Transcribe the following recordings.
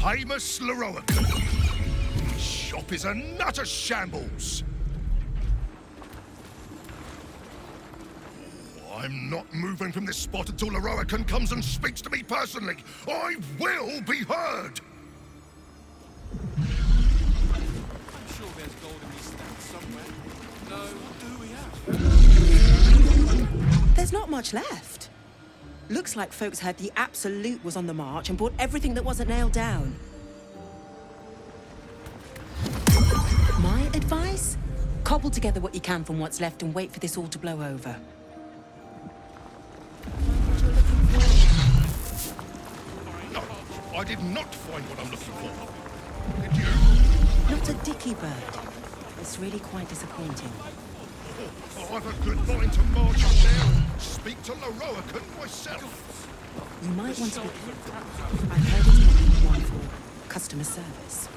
famous Loroakan. This shop is a nutter shambles. I'm not moving from this spot until Loroakan comes and speaks to me personally. I will be heard! I'm sure there's gold in these stacks somewhere. No, do we have? There's not much left. Looks like folks heard the Absolute was on the march and bought everything that wasn't nailed down. My advice? Cobble together what you can from what's left and wait for this all to blow over. No, I did not find what I'm looking for. Did you? Not a dicky bird. It's really quite disappointing. I've a good mind to march up there and speak to Loroakan myself. You might want to be careful. I've heard it's not been one for customer service.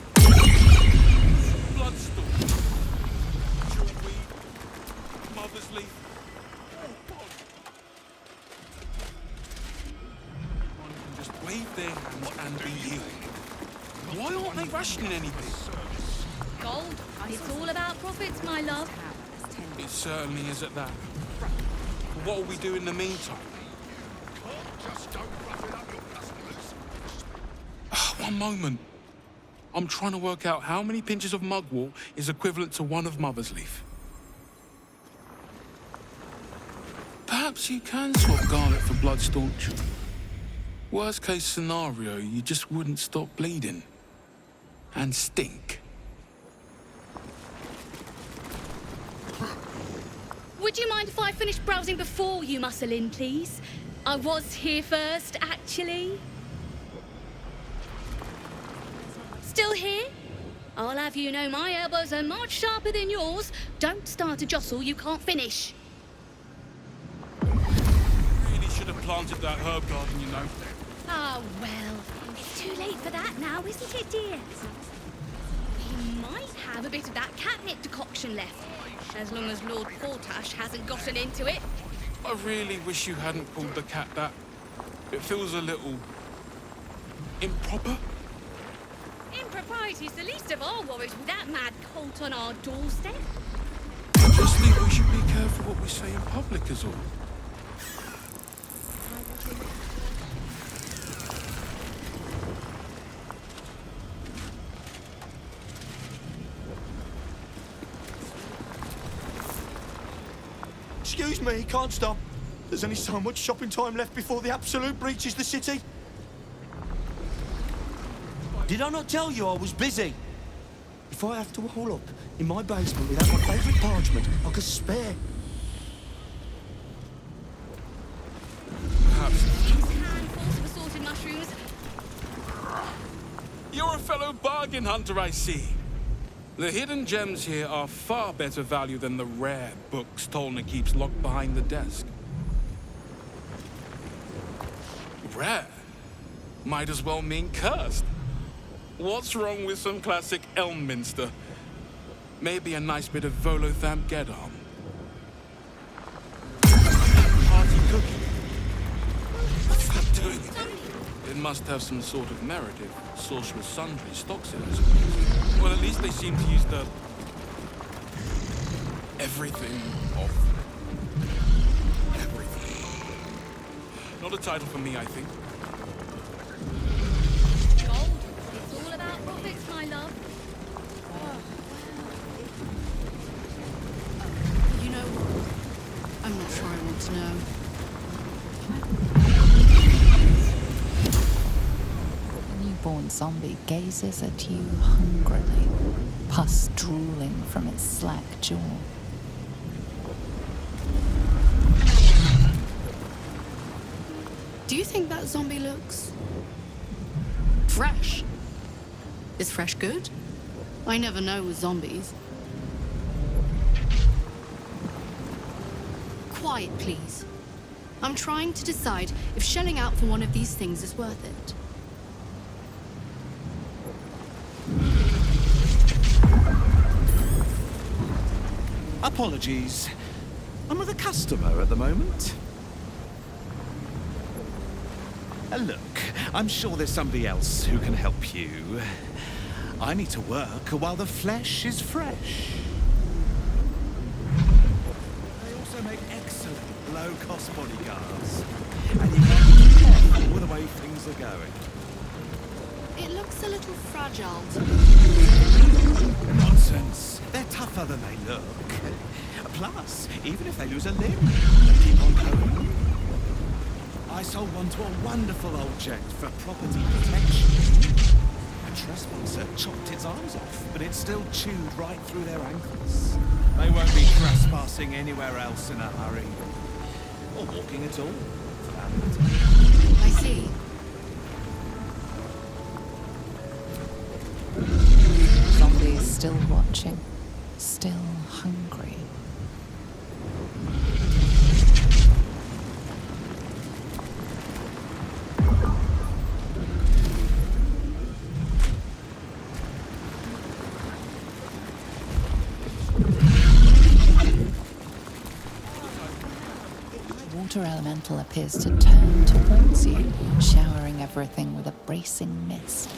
Bloodstone. Jewelweed. Mother's leaf. One can just wave their hands and be healed. Why aren't they rationing anything? Gold. It's all about profits, my love. It certainly is at that. What will we do in the meantime? Just don't rough it up your customers. One moment. I'm trying to work out how many pinches of mugwort is equivalent to one of Mother's Leaf. Perhaps you can swap garlic for blood staunch. Worst case scenario, you just wouldn't stop bleeding. And stink. Would you mind if I finished browsing before you muscle in, please? I was here first, actually. Still here? I'll have you know my elbows are much sharper than yours. Don't start a jostle you can't finish. Really should have planted that herb garden, you know. Ah, well, it's too late for that now, isn't it, dear? We might have a bit of that catnip decoction left, as long as Lord Portash hasn't gotten into it. I really wish you hadn't pulled the cat that. It feels a little... improper? Impropriety's the least of our worries with that mad colt on our doorstep. I just think we should be careful what we say in public is all. Excuse me, can't stop. There's only so much shopping time left before the Absolute breaches the city. Did I not tell you I was busy? If I have to hole up in my basement without my favourite parchment, I could spare. Perhaps. Handfuls of assorted mushrooms. You're a fellow bargain hunter, I see. The hidden gems here are far better value than the rare books Tolna keeps locked behind the desk. Rare? Might as well mean cursed. What's wrong with some classic Elminster? Maybe a nice bit of Volothamp Geddarm. Party cooking. What's that doing? It must have some sort of merit if Sorcerous Sundries stocks it, I suppose. Well, at least they seem to use the... everything of... everything. Not a title for me, I think. Gold. It's all about profits, my love. You know what? I'm not sure I want to know. The newborn zombie gazes at you hungrily, pus drooling from its slack jaw. Do you think that zombie looks... fresh? Is fresh good? I never know with zombies. Quiet, please. I'm trying to decide if shelling out for one of these things is worth it. Apologies. I'm with a customer at the moment. Look, I'm sure there's somebody else who can help you. I need to work while the flesh is fresh. They also make excellent low-cost bodyguards. And you can't be careful with the way things are going. It looks a little fragile to me. Nonsense. They're tougher than they look. Plus, even if they lose a limb, they keep on going. I sold one to a wonderful old gent for property protection. A trespasser chopped its arms off, but it still chewed right through their ankles. They won't be trespassing anywhere else in a hurry. Or walking at all, for that matter. I see. Zombies still watching, still hungry. Water elemental appears to turn towards you, showering everything with a bracing mist.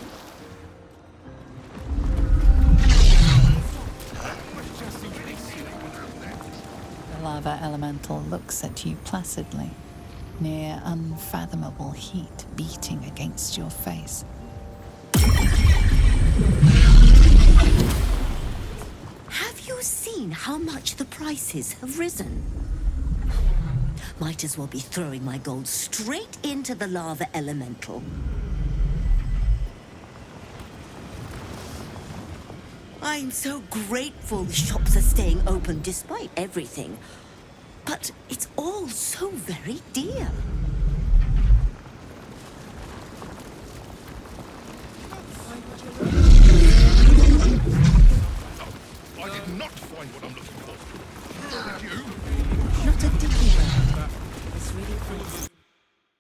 The lava elemental looks at you placidly, near unfathomable heat beating against your face. Have you seen how much the prices have risen? Might as well be throwing my gold straight into the lava elemental. I'm so grateful the shops are staying open despite everything. But it's all so very dear.